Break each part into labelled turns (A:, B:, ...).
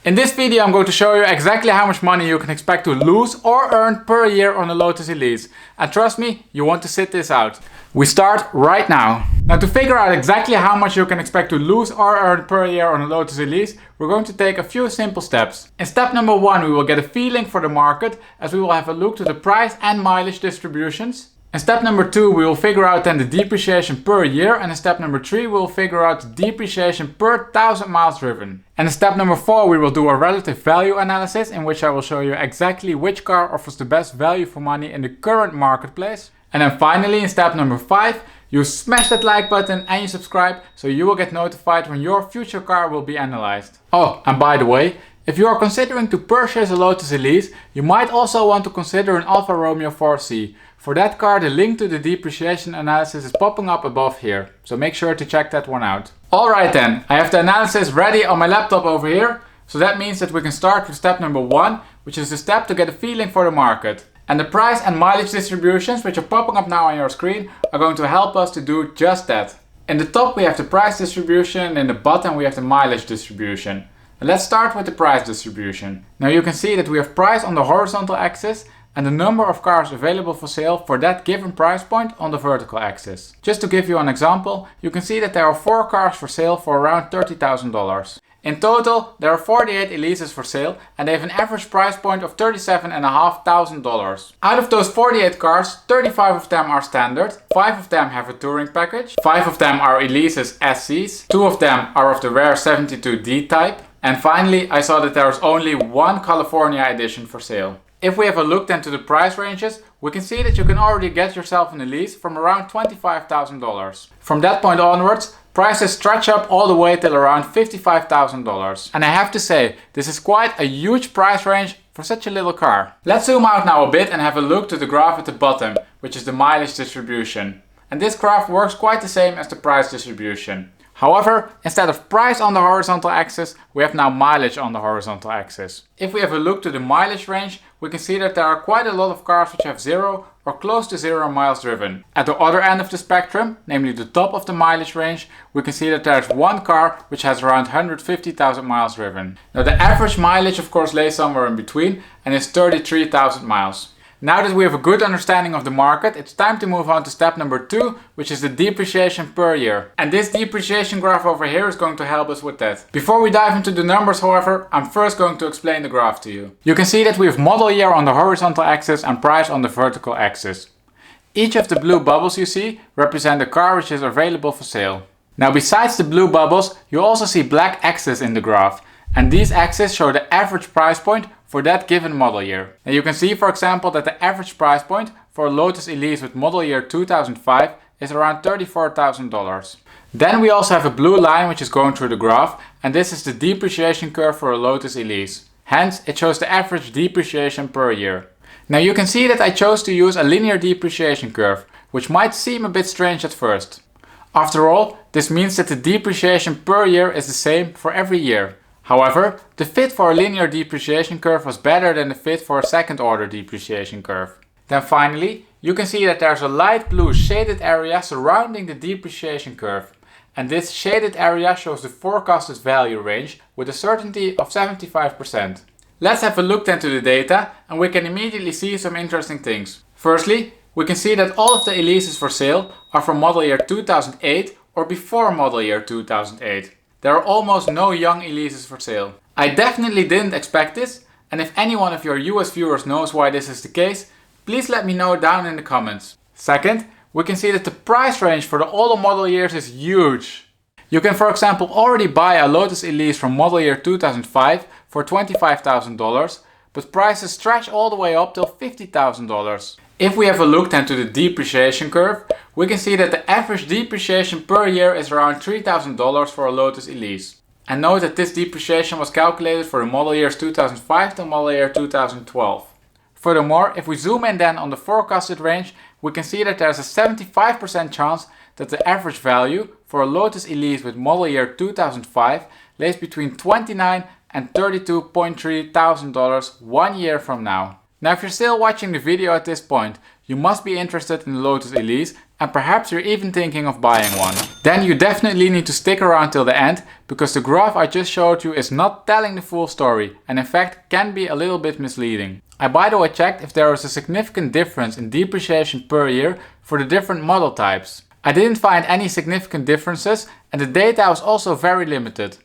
A: In this video I'm going to show you exactly how much money you can expect to lose or earn per year on a Lotus Elise. And trust me, you want to sit this out. We start right now. Now, to figure out exactly how much you can expect to lose or earn per year on a Lotus Elise, we're going to take a few simple steps. In step number 1, we will get a feeling for the market, as we will have a look to the price and mileage distributions. In step number 2, we will figure out then the depreciation per year, and in step number 3, we will figure out the depreciation per 1,000 miles driven. And in step number 4, we will do a relative value analysis, in which I will show you exactly which car offers the best value for money in the current marketplace. And then finally, in step number 5, you smash that like button and you subscribe, so you will get notified when your future car will be analyzed. Oh, and by the way, if you are considering to purchase a Lotus Elise, you might also want to consider an Alfa Romeo 4C. For that car, the link to the depreciation analysis is popping up above here, so make sure to check that one out. Alright then, I have the analysis ready on my laptop over here, so that means that we can start with step number 1, which is the step to get a feeling for the market. And the price and mileage distributions, which are popping up now on your screen, are going to help us to do just that. In the top we have the price distribution, and in the bottom we have the mileage distribution. And let's start with the price distribution. Now you can see that we have price on the horizontal axis and the number of cars available for sale for that given price point on the vertical axis. Just to give you an example, you can see that there are 4 cars for sale for around $30,000. In total, there are 48 Elises for sale and they have an average price point of $37,500. Out of those 48 cars, 35 of them are standard, 5 of them have a touring package, 5 of them are Elises SCs, 2 of them are of the rare 72D type, and finally I saw that there is only one California edition for sale. If we have a look then to the price ranges, we can see that you can already get yourself an Elise from around $25,000. From that point onwards, prices stretch up all the way till around $55,000. And I have to say, this is quite a huge price range for such a little car. Let's zoom out now a bit and have a look to the graph at the bottom, which is the mileage distribution. And this graph works quite the same as the price distribution. However, instead of price on the horizontal axis, we have now mileage on the horizontal axis. If we have a look to the mileage range, we can see that there are quite a lot of cars which have 0 or close to 0 miles driven. At the other end of the spectrum, namely the top of the mileage range, we can see that there is one car which has around 150,000 miles driven. Now the average mileage of course lays somewhere in between and is 33,000 miles. Now that we have a good understanding of the market, it's time to move on to step number 2, which is the depreciation per year. And this depreciation graph over here is going to help us with that. Before we dive into the numbers, however, I'm first going to explain the graph to you. You can see that we have model year on the horizontal axis and price on the vertical axis. Each of the blue bubbles you see represent a car which is available for sale. Now besides the blue bubbles, you also see black axes in the graph. And these axes show the average price point for that given model year. Now you can see, for example, that the average price point for a Lotus Elise with model year 2005 is around $34,000. Then we also have a blue line which is going through the graph, and this is the depreciation curve for a Lotus Elise. Hence, it shows the average depreciation per year. Now you can see that I chose to use a linear depreciation curve, which might seem a bit strange at first. After all, this means that the depreciation per year is the same for every year. However, the fit for a linear depreciation curve was better than the fit for a second order depreciation curve. Then finally, you can see that there's a light blue shaded area surrounding the depreciation curve. And this shaded area shows the forecasted value range with a certainty of 75%. Let's have a look then to the data and we can immediately see some interesting things. Firstly, we can see that all of the Elises for sale are from model year 2008 or before model year 2008. There are almost no young Elises for sale. I definitely didn't expect this, and if any one of your US viewers knows why this is the case, please let me know down in the comments. Second, we can see that the price range for the older model years is huge. You can, for example, already buy a Lotus Elise from model year 2005 for $25,000, but prices stretch all the way up till $50,000. If we have a look then to the depreciation curve, we can see that the average depreciation per year is around $3,000 for a Lotus Elise. And note that this depreciation was calculated for the model years 2005 to model year 2012. Furthermore, if we zoom in then on the forecasted range, we can see that there's a 75% chance that the average value for a Lotus Elise with model year 2005 lays between $29,000 and $32,300 1 year from now. Now if you're still watching the video at this point, you must be interested in the Lotus Elise and perhaps you're even thinking of buying one. Then you definitely need to stick around till the end because the graph I just showed you is not telling the full story and in fact can be a little bit misleading. I by the way checked if there was a significant difference in depreciation per year for the different model types. I didn't find any significant differences and the data was also very limited.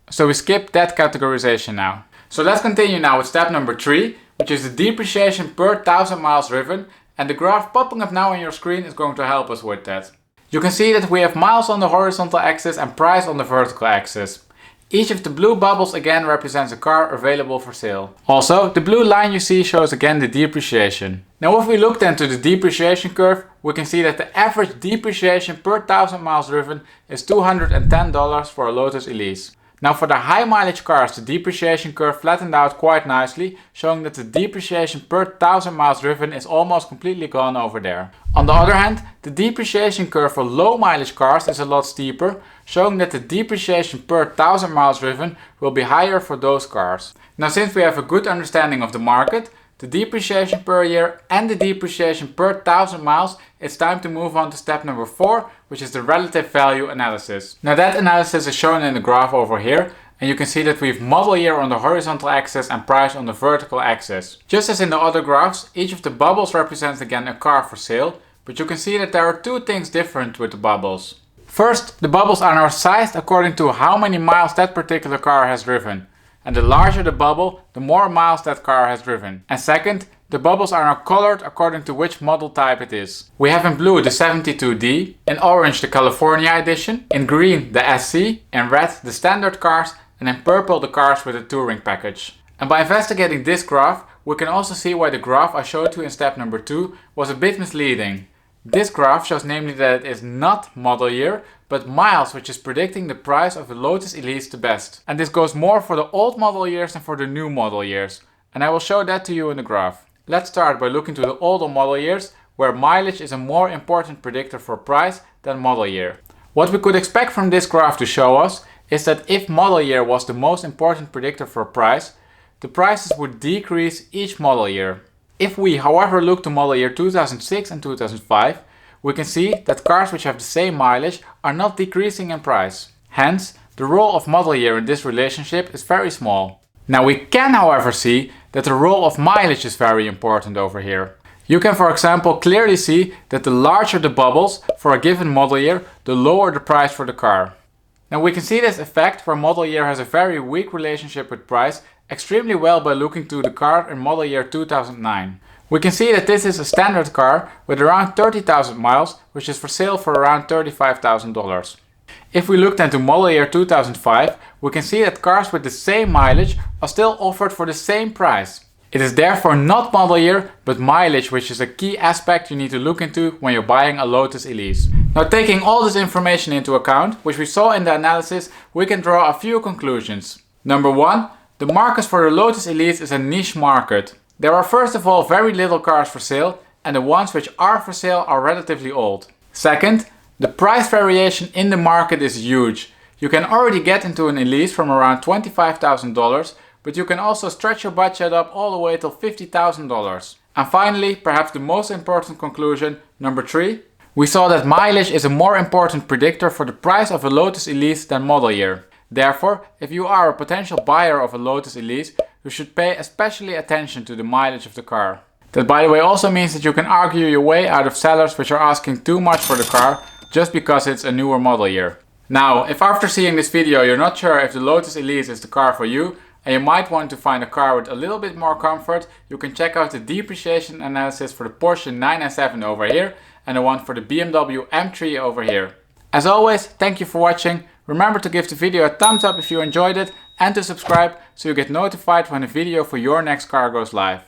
A: So we skip that categorization now. So let's continue now with step number 3, which is the depreciation per 1000 miles driven, and the graph popping up now on your screen is going to help us with that. You can see that we have miles on the horizontal axis and price on the vertical axis. Each of the blue bubbles again represents a car available for sale. Also, the blue line you see shows again the depreciation. Now if we look then to the depreciation curve, we can see that the average depreciation per 1000 miles driven is $210 for a Lotus Elise. Now for the high mileage cars, the depreciation curve flattened out quite nicely, showing that the depreciation per 1000 miles driven is almost completely gone over there. On the other hand, the depreciation curve for low mileage cars is a lot steeper, showing that the depreciation per 1000 miles driven will be higher for those cars. Now since we have a good understanding of the market, the depreciation per year and the depreciation per 1000 miles, it's time to move on to step number 4, which is the relative value analysis. Now that analysis is shown in the graph over here, and you can see that we have model year on the horizontal axis and price on the vertical axis. Just as in the other graphs, each of the bubbles represents again a car for sale, but you can see that there are two things different with the bubbles. First, the bubbles are now sized according to how many miles that particular car has driven. And the larger the bubble, the more miles that car has driven. And second, the bubbles are now colored according to which model type it is. We have in blue the 72D, in orange the California edition, in green the SC, in red the standard cars, and in purple the cars with the touring package. And by investigating this graph, we can also see why the graph I showed you in step number 2 was a bit misleading. This graph shows namely that it is not model year, but miles, which is predicting the price of the Lotus Elise the best. And this goes more for the old model years than for the new model years. And I will show that to you in the graph. Let's start by looking to the older model years, where mileage is a more important predictor for price than model year. What we could expect from this graph to show us is that if model year was the most important predictor for price, the prices would decrease each model year. If we, however, look to model year 2006 and 2005, we can see that cars which have the same mileage are not decreasing in price. Hence, the role of model year in this relationship is very small. Now we can, however, see that the role of mileage is very important over here. You can, for example, clearly see that the larger the bubbles for a given model year, the lower the price for the car. Now we can see this effect where model year has a very weak relationship with price extremely well by looking to the car in model year 2009. We can see that this is a standard car with around 30,000 miles, which is for sale for around $35,000. If we look then to model year 2005, we can see that cars with the same mileage are still offered for the same price. It is therefore not model year, but mileage, which is a key aspect you need to look into when you're buying a Lotus Elise. Now taking all this information into account, which we saw in the analysis, we can draw a few conclusions. Number 1, the market for the Lotus Elise is a niche market. There are first of all very little cars for sale, and the ones which are for sale are relatively old. Second, the price variation in the market is huge. You can already get into an Elise from around $25,000, but you can also stretch your budget up all the way till $50,000. And finally, perhaps the most important conclusion, number 3, we saw that mileage is a more important predictor for the price of a Lotus Elise than model year. Therefore, if you are a potential buyer of a Lotus Elise, you should pay especially attention to the mileage of the car. That, by the way, also means that you can argue your way out of sellers which are asking too much for the car just because it's a newer model year. Now, if after seeing this video you're not sure if the Lotus Elise is the car for you, and you might want to find a car with a little bit more comfort, you can check out the depreciation analysis for the Porsche 997 over here and the one for the BMW M3 over here. As always, thank you for watching. Remember to give the video a thumbs up if you enjoyed it and to subscribe so you get notified when a video for your next car goes live.